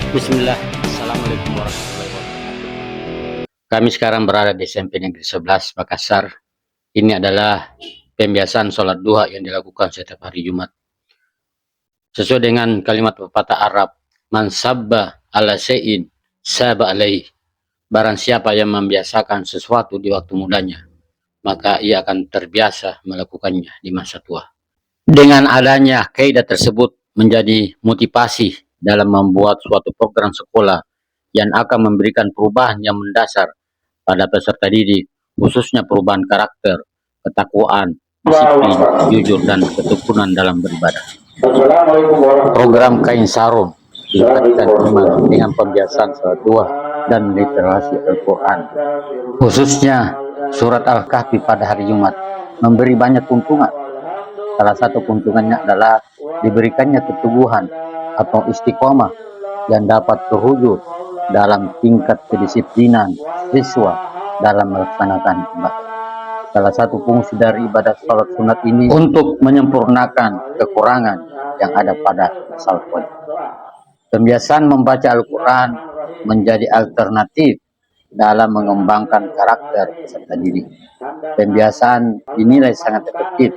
Bismillah, Assalamualaikum warahmatullahi wabarakatuh. Kami sekarang berada di SMP Negeri 11 Makassar. Ini adalah pembiasaan sholat duha yang dilakukan setiap hari Jumat. Sesuai dengan kalimat pepatah Arab, "Man sabba ala syai'in saba alaih." Barang siapa yang membiasakan sesuatu di waktu mudanya, maka ia akan terbiasa melakukannya di masa tua. Dengan adanya kaidah tersebut menjadi motivasi dalam membuat suatu program sekolah yang akan memberikan perubahan yang mendasar pada peserta didik, khususnya perubahan karakter, ketakwaan, disiplin, jujur, dan ketekunan dalam beribadah. Program Kain Sarung dilekatkan iman dengan pembiasaan salat duha dan literasi Al-Quran, khususnya surat Al-Kahfi pada hari Jumat, memberi banyak keuntungan. Salah satu keuntungannya adalah diberikannya keteguhan atau istiqomah yang dapat terwujud dalam tingkat kedisiplinan siswa dalam melaksanakan ibadah. Salah satu fungsi dari ibadah salat sunat ini untuk menyempurnakan kekurangan yang ada pada salat wajib. Pembiasaan membaca Al-Quran menjadi alternatif dalam mengembangkan karakter peserta didik. Pembiasaan dinilai sangat efektif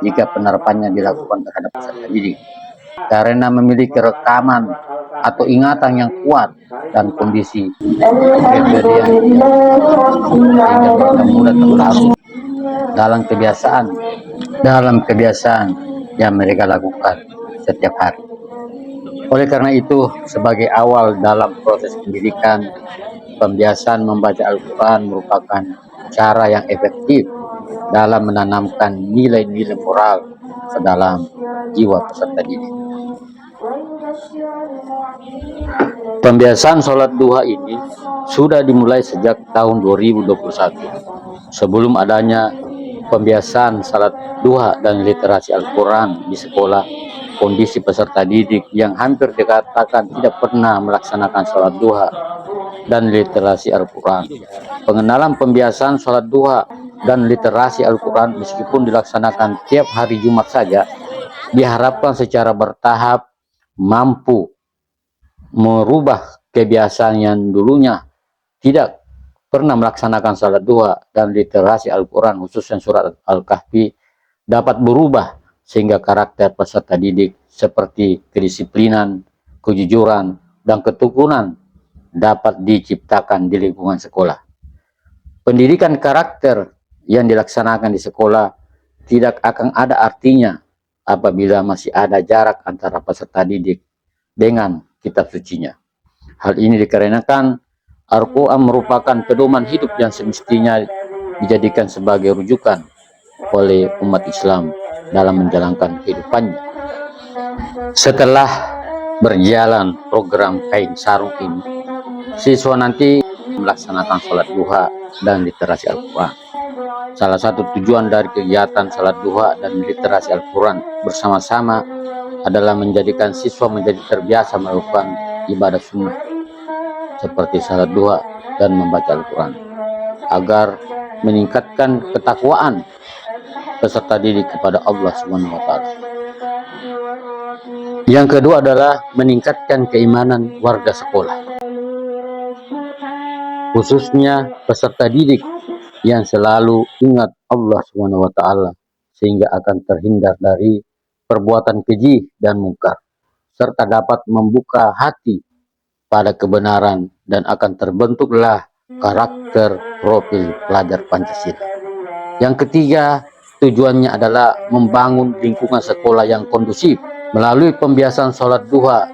jika penerapannya dilakukan terhadap peserta didik, karena memiliki rekaman atau ingatan yang kuat dan kondisi kriteria sehingga mereka mudah terlarut dalam kebiasaan yang mereka lakukan setiap hari. Oleh karena itu, sebagai awal dalam proses pendidikan, pembiasaan membaca Al-Quran merupakan cara yang efektif dalam menanamkan nilai-nilai moral ke dalam jiwa peserta didik. Pembiasaan sholat duha ini sudah dimulai sejak tahun 2021. Sebelum adanya pembiasaan sholat duha dan literasi Al-Quran di sekolah, kondisi peserta didik yang hampir dikatakan tidak pernah melaksanakan sholat duha dan literasi Al-Quran. Pengenalan pembiasaan sholat duha dan literasi Al-Quran meskipun dilaksanakan tiap hari Jumat saja, diharapkan secara bertahap mampu merubah kebiasaan yang dulunya tidak pernah melaksanakan sholat duha dan literasi Al-Quran, khususnya surat Al-Kahfi, dapat berubah sehingga karakter peserta didik seperti kedisiplinan, kejujuran, dan ketekunan dapat diciptakan di lingkungan sekolah. Pendidikan karakter yang dilaksanakan di sekolah tidak akan ada artinya apabila masih ada jarak antara peserta didik dengan kitab sucinya. Hal ini dikarenakan Al-Quran merupakan pedoman hidup yang semestinya dijadikan sebagai rujukan oleh umat Islam dalam menjalankan kehidupannya. Setelah berjalan program Kain Sarung ini, siswa nanti melaksanakan sholat duha dan literasi Al-Quran. Salah satu tujuan dari kegiatan sholat duha dan literasi Al-Quran bersama-sama adalah menjadikan siswa menjadi terbiasa melakukan ibadah sunnah seperti sholat duha dan membaca Al-Quran, agar meningkatkan ketakwaan peserta didik kepada Allah SWT. Yang kedua adalah meningkatkan keimanan warga sekolah, khususnya peserta didik yang selalu ingat Allah SWT, sehingga akan terhindar dari perbuatan keji dan mungkar, serta dapat membuka hati pada kebenaran dan akan terbentuklah karakter profil pelajar Pancasila. Yang ketiga, tujuannya adalah membangun lingkungan sekolah yang kondusif. Melalui pembiasaan sholat duha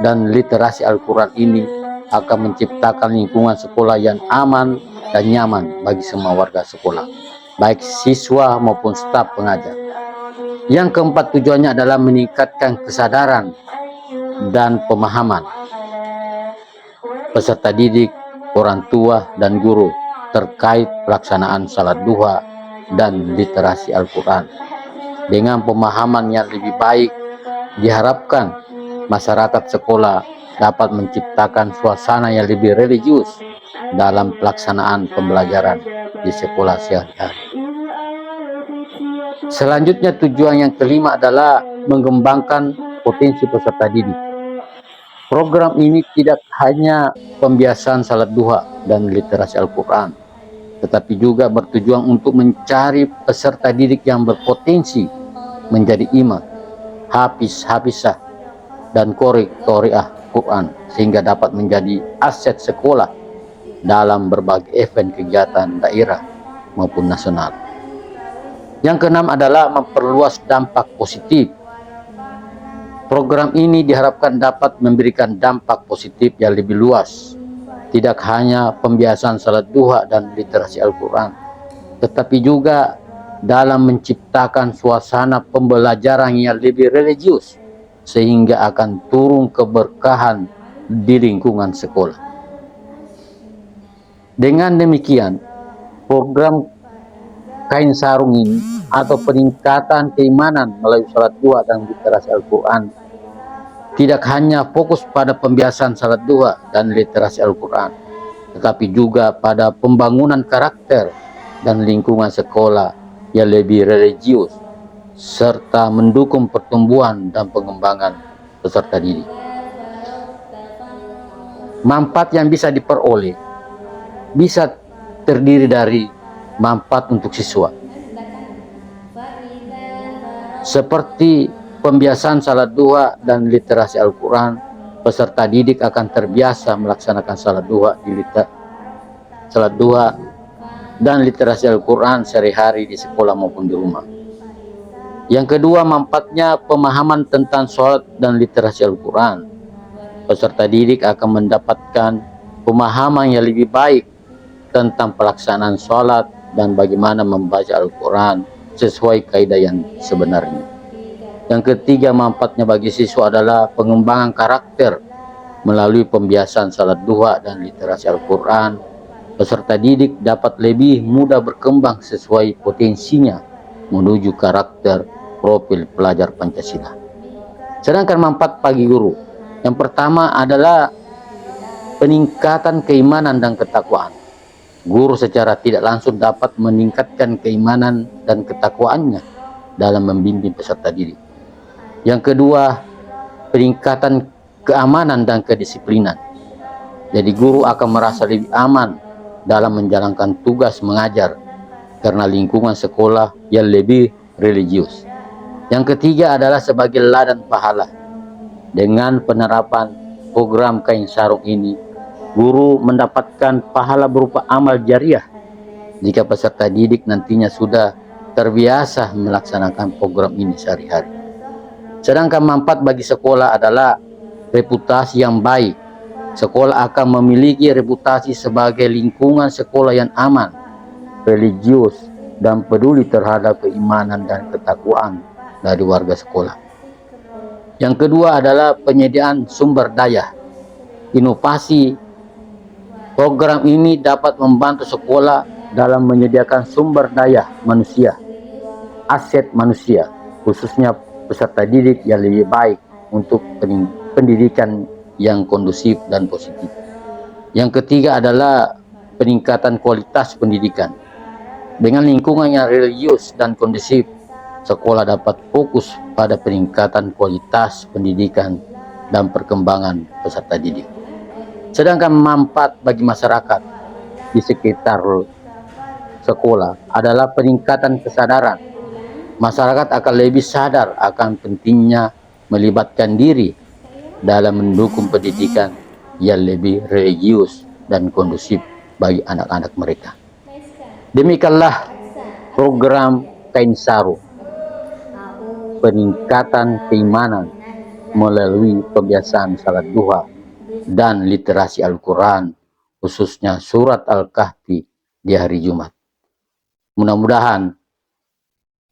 dan literasi Al-Quran ini akan menciptakan lingkungan sekolah yang aman dan nyaman bagi semua warga sekolah, baik siswa maupun staf pengajar. Yang keempat, tujuannya adalah meningkatkan kesadaran dan pemahaman peserta didik, orang tua, dan guru terkait pelaksanaan salat duha dan literasi Al-Quran. Dengan pemahaman yang lebih baik, diharapkan masyarakat sekolah dapat menciptakan suasana yang lebih religius dalam pelaksanaan pembelajaran di sekolah sehari-hari. Selanjutnya, tujuan yang kelima adalah mengembangkan potensi peserta didik. Program ini tidak hanya pembiasaan salat duha dan literasi Al-Quran, tetapi juga bertujuan untuk mencari peserta didik yang berpotensi menjadi imam, hafiz-hafizah, dan qori-qoriah Quran, sehingga dapat menjadi aset sekolah dalam berbagai event kegiatan daerah maupun nasional. Yang keenam adalah memperluas dampak positif. Program ini diharapkan dapat memberikan dampak positif yang lebih luas, tidak hanya pembiasaan salat duha dan literasi Al-Quran, tetapi juga dalam menciptakan suasana pembelajaran yang lebih religius, sehingga akan turun keberkahan di lingkungan sekolah. Dengan demikian, program kain sarung ini atau peningkatan keimanan melalui salat duha dan literasi Al-Quran tidak hanya fokus pada pembiasaan salat duha dan literasi Al-Quran, tetapi juga pada pembangunan karakter dan lingkungan sekolah yang lebih religius, serta mendukung pertumbuhan dan pengembangan peserta didik. Manfaat yang bisa diperoleh bisa terdiri dari manfaat untuk siswa, seperti pembiasaan salat duha dan literasi Al-Quran. Peserta didik akan terbiasa melaksanakan salat duha dan literasi Al-Quran sehari-hari di sekolah maupun di rumah. Yang kedua, manfaatnya pemahaman tentang salat dan literasi Al-Quran. Peserta didik akan mendapatkan pemahaman yang lebih baik tentang pelaksanaan salat dan bagaimana membaca Al-Quran sesuai kaidah yang sebenarnya. Yang ketiga, manfaatnya bagi siswa adalah pengembangan karakter melalui pembiasaan salat duha dan literasi Al-Quran. Peserta didik dapat lebih mudah berkembang sesuai potensinya menuju karakter profil pelajar Pancasila. Sedangkan manfaat bagi guru, yang pertama adalah peningkatan keimanan dan ketakwaan. Guru secara tidak langsung dapat meningkatkan keimanan dan ketakwaannya dalam membimbing peserta didik. Yang kedua, peningkatan keamanan dan kedisiplinan. Jadi guru akan merasa lebih aman dalam menjalankan tugas mengajar karena lingkungan sekolah yang lebih religius. Yang ketiga adalah sebagai ladang pahala. Dengan penerapan program kain sarung ini, guru mendapatkan pahala berupa amal jariah jika peserta didik nantinya sudah terbiasa melaksanakan program ini sehari-hari. Sedangkan manfaat bagi sekolah adalah reputasi yang baik. Sekolah akan memiliki reputasi sebagai lingkungan sekolah yang aman, religius, dan peduli terhadap keimanan dan ketakwaan dari warga sekolah. Yang kedua adalah penyediaan sumber daya. Inovasi program ini dapat membantu sekolah dalam menyediakan sumber daya manusia, aset manusia, khususnya peserta didik yang lebih baik untuk pendidikan yang kondusif dan positif. Yang ketiga adalah peningkatan kualitas pendidikan. Dengan lingkungan yang religius dan kondusif, sekolah dapat fokus pada peningkatan kualitas pendidikan dan perkembangan peserta didik. Sedangkan manfaat bagi masyarakat di sekitar sekolah adalah peningkatan kesadaran. Masyarakat akan lebih sadar akan pentingnya melibatkan diri dalam mendukung pendidikan yang lebih religius dan kondusif bagi anak-anak mereka. Demikianlah program kain sarung, peningkatan keimanan melalui pembiasaan salat duha dan literasi Al-Quran, khususnya surat Al-Kahfi di hari Jumat. Mudah-mudahan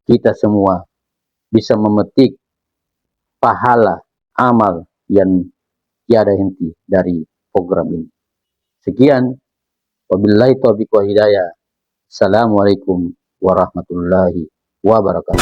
kita semua bisa memetik pahala amal yang tiada henti dari program ini. Sekian, wabillahi taufiq wa hidayah. Assalamualaikum warahmatullahi wabarakatuh.